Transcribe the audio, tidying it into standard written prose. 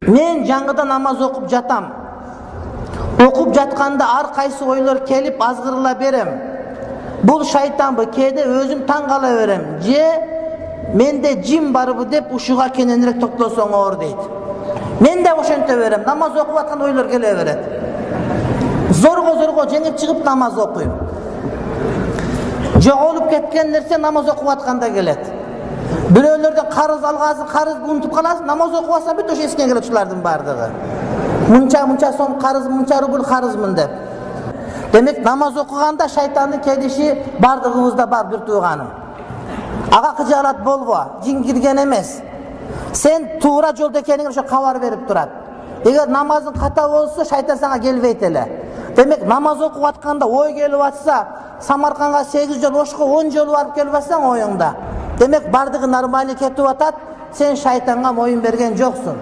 Men жаңғыда намаз оқып жатам. Оқып жатқанда ар қайсы ойлар келіп азғырыла берем. Бұл шайтанбы, кейде өзім таң қала берем. Же менде жин барбы деп ушуга кененирээк токтолсоң оор дейт. Мен де ошенте берем. Намаз оқып жатқан ойлар келе берет. Зорго жеңип чыгып намаз окуйм. Жоголуп кеткен нерсе намаз оқып жатқанда келет. Бирөөлөрдөн карыз алгасын, карызды унутуп каласың, намаз окуп алсаң бүт ошо эсиңе келет ушулардын бардыгы. Мынча сом карыз, мынча рубль карызмын деп. Демек намаз окуганда шайтандын келиши бардыгыбызда бар бир тууганым. Ага кыжаалат болбо, жин кирген эмес. Сен туура жолдо экениңе ошо кабар берип турат. Эгер намазың ката болсо, шайтан сага келбейт эле. Демек намаз окуп атканда ой келип атса, Самарканга 8 жол, Ошко 10 жол барып келип атсаң оюңда. Демек бардыгы нормально кетип атат, сен шайтанга моюн берген жоксуң.